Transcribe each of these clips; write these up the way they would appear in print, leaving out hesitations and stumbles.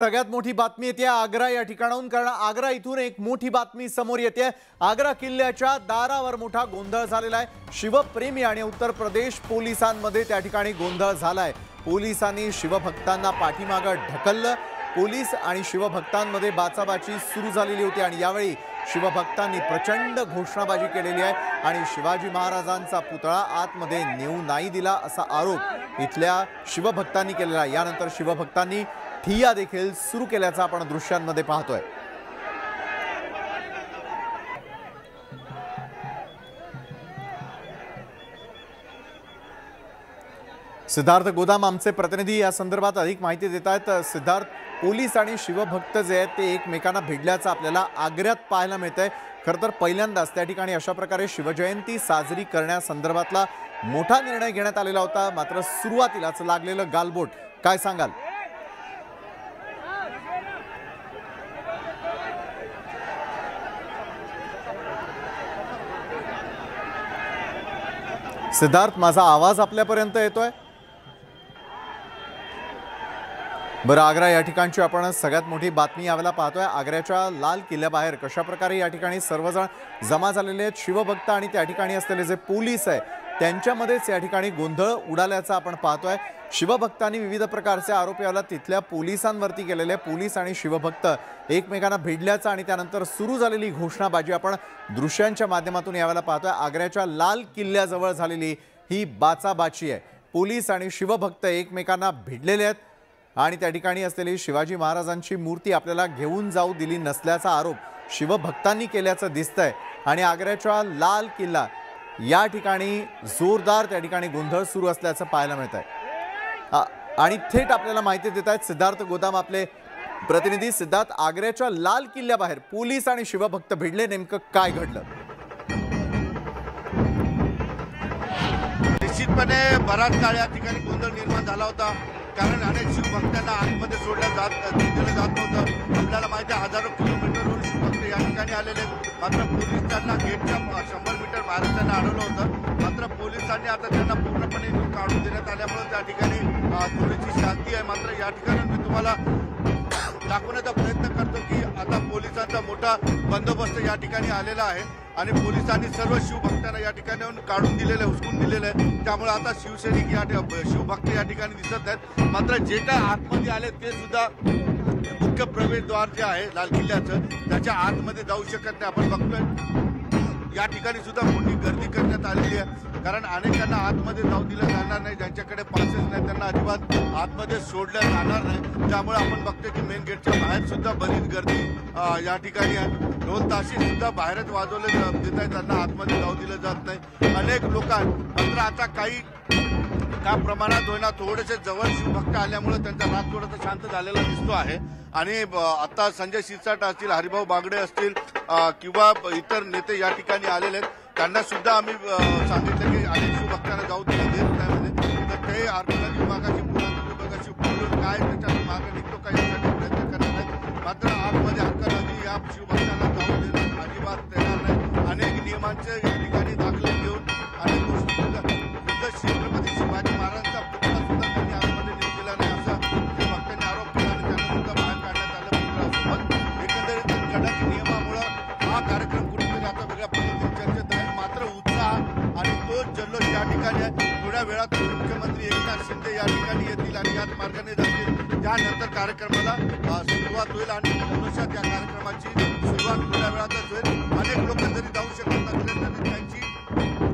सगळ्यात मोठी बातमी येते आग्रा या ठिकाणाहून, कारण आग्रा इथून एक मोठी बातमी समोर येते। आग्रा किल्ल्याच्या दारावर मोठा गोंधळ झालेला आहे। शिवप्रेमी आणि उत्तर प्रदेश पोलिसांमध्ये त्या ठिकाणी गोंधळ झालाय। पोलिसांनी शिवभक्तांना पाठीमागे ढकललं। पोलीस आणि शिवभक्तांमध्ये बाचाबाची सुरू झालेली होती आणि यावेळी शिवभक्तांनी प्रचंड घोषणाबाजी केलेली आहे आणि शिवाजी महाराजांचा पुतळा आतमध्ये नेऊ नाही दिला असा आरोप इथल्या शिवभक्तांनी केलेला आहे। यानंतर शिवभक्तांनी ठिय्या देखील सुरू केल्याचा आपण दृश्यांमध्ये पाहतोय। सिद्धार्थ गोदाम आमचे प्रतिनिधी या संदर्भात अधिक माहिती देत आहेत। सिद्धार्थ, पोलीस आणि शिवभक्त जे आहेत ते एकमेकांना भिडल्याचं आपल्याला आग्र्यात पाहायला मिळतंय। खरं तर पहिल्यांदाच त्या ठिकाणी अशा प्रकारे शिवजयंती साजरी करण्यासंदर्भातला मोठा निर्णय घेण्यात आलेला होता, मात्र सुरुवातीलाच लागलेलं गालबोट काय सांगाल? सिद्धार्थ, माझा आवाज आपल्यापर्यंत येतोय? बरं, आग्रा या ठिकाणची आपण सगळ्यात मोठी बातमी यावेळेला पाहतोय। आग्र्याच्या लाल किल्ल्याबाहेर कशा प्रकारे या ठिकाणी सर्वजण जमा झालेले आहेत। शिवभक्त आणि त्या ठिकाणी असलेले जे पोलीस आहे त्यांच्यामध्येच या ठिकाणी गोंधळ उडाल्याचा आपण पाहतोय। शिवभक्तांनी विविध प्रकारचे आरोप यावेळेला तिथल्या पोलिसांवरती केलेले। पोलीस आणि शिवभक्त एकमेकांना भिडल्याचा आणि त्यानंतर सुरू झालेली घोषणाबाजी आपण दृश्यांच्या माध्यमातून यावेळेला पाहतोय। आग्र्याच्या लाल किल्ल्याजवळ झालेली ही बाचाबाची आहे। पोलीस आणि शिवभक्त एकमेकांना भिडलेले आहेत आणि त्या ठिकाणी असलेली शिवाजी महाराजांची मूर्ती आपल्याला घेऊन जाऊ दिली नसल्याचा आरोप शिवभक्तांनी केल्याचं दिसतंय आणि आग्र्याच्या लाल किल्ला या ठिकाणी जोरदार त्या ठिकाणी गोंधळ सुरू असल्याचं पाहायला मिळतंय। आणि थेट आपल्याला माहिती देत आहेत सिद्धार्थ गोदाम आपले प्रतिनिधी। सिद्धार्थ, आग्र्याच्या लाल किल्ल्याबाहेर पोलीस आणि शिवभक्त भिडले, नेमकं काय घडलं? निश्चितपणे बराच काळ या ठिकाणी गोंधळ निर्माण झाला होता, कारण अनेक शिवभक्तांना आतमध्ये दिलं जात नव्हतं। आपल्याला माहिती आहे हजारो किलोमीटरवरून शिवभक्त या ठिकाणी आलेले, मात्र पोलीस त्यांना गेटच्या 100 मीटर बाहेर त्यांना अडवलं होतं। मात्र पोलिसांनी आता त्यांना पूर्णपणे काढून देण्यात आल्यामुळे त्या ठिकाणी थोडीशी शांती आहे। मात्र या ठिकाणी मी तुम्हाला दाखवण्याचा प्रयत्न करतो की आता पोलिसांचा मोठा बंदोबस्त या ठिकाणी आलेला आहे आणि पोलिसांनी सर्व शिवभक्तांना या ठिकाणी काढून दिलेलं आहे, हुसकून दिलेलं आहे। त्यामुळे आता शिवसैनिक शिवभक्त या ठिकाणी दिसत नाहीत। मात्र जे काय आतमध्ये आले ते सुद्धा मुख्य प्रवेशद्वार जे आहे लाल किल्ल्याचं त्याच्या आतमध्ये जाऊ शकत नाही। आपण बघतोय या ठिकाणी सुद्धा मोठी गर्दी करण्यात आलेली आहे, कारण अनेकांना आतमध्ये जाऊ दिलं जाणार नाही। ज्यांच्याकडे पासेस नाही त्यांना अजिबात आतमध्ये सोडलं जाणार नाही। त्यामुळे आपण बघतोय की मेन गेटच्या बाहेर सुद्धा बरीच गर्दी या ठिकाणी आहे। ढोल ताशे सुद्धा बाहेरच वाजवले जात आहेत, त्यांना आतमध्ये जाऊ दिलं जात नाही अनेक लोकांना। मात्र आता काही त्या प्रमाणात होईना थोडेसे जवळ शिवभक्त आल्यामुळे त्यांचा राग थोडासा शांत झालेला दिसतो आहे आणि आता संजय शिरसाट असतील, हरिभाऊ बागडे असतील किंवा इतर नेते या ठिकाणी आलेले आहेत, त्यांना सुद्धा आम्ही सांगितलं की अनेक शिवभक्तांना जाऊ दिलं देत नाही, तर ते आर्किओलॉजी विभागाची पुरातत्व विभागाची बोलून काय त्याच्या मागे निघतो काय यासाठी प्रयत्न करत आहेत। मात्र आतमध्ये आर्किओलॉजी या शिवभक्तांना जाऊ देणं अजिबात देणार नाही। अनेक नियमांचे या ठिकाणी दाखले घेऊन अनेक गोष्टी छत्रपती शिवाजी महाराजांचा पुतळा सुद्धा त्यांनी आतमध्ये नेऊ दिला नाही असा शिवभक्तांनी आरोप केला आणि त्यांना सुद्धा बाहेर काढण्यात आलं पुतळ्यासोबत। एकंदरीत कडक नियमामुळे हा कार्यक्रम कुठेतरी आता वेगळ्या पद्धतीने चर्चेत आहे। मात्र उत्साह आणि तोच जल्लोष या ठिकाणी आहे। थोड्या वेळात मुख्यमंत्री एकनाथ शिंदे या ठिकाणी येतील आणि याच मार्गाने जातील। त्यानंतर कार्यक्रमाला सुरुवात होईल आणि भविष्यात या कार्यक्रमाची सुरुवात थोड्या वेळातच होईल। अनेक लोक जरी जाऊ शकत नसले तरी त्यांची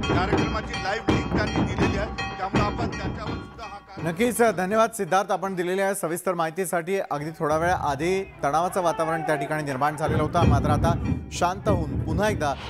कार्यक्रमाची लाईव्ह लिंक त्यांनी दिलेली आहे, त्यामुळे आपण त्यांच्यावर सुद्धा हा नक्कीच धन्यवाद सिद्धार्थ, आपण दिलेल्या सविस्तर माहितीसाठी। अगदी थोडा वेळ आधी तणावाचं वातावरण त्या ठिकाणी निर्माण झालेलं होतं, मात्र आता शांत होऊन पुन्हा एकदा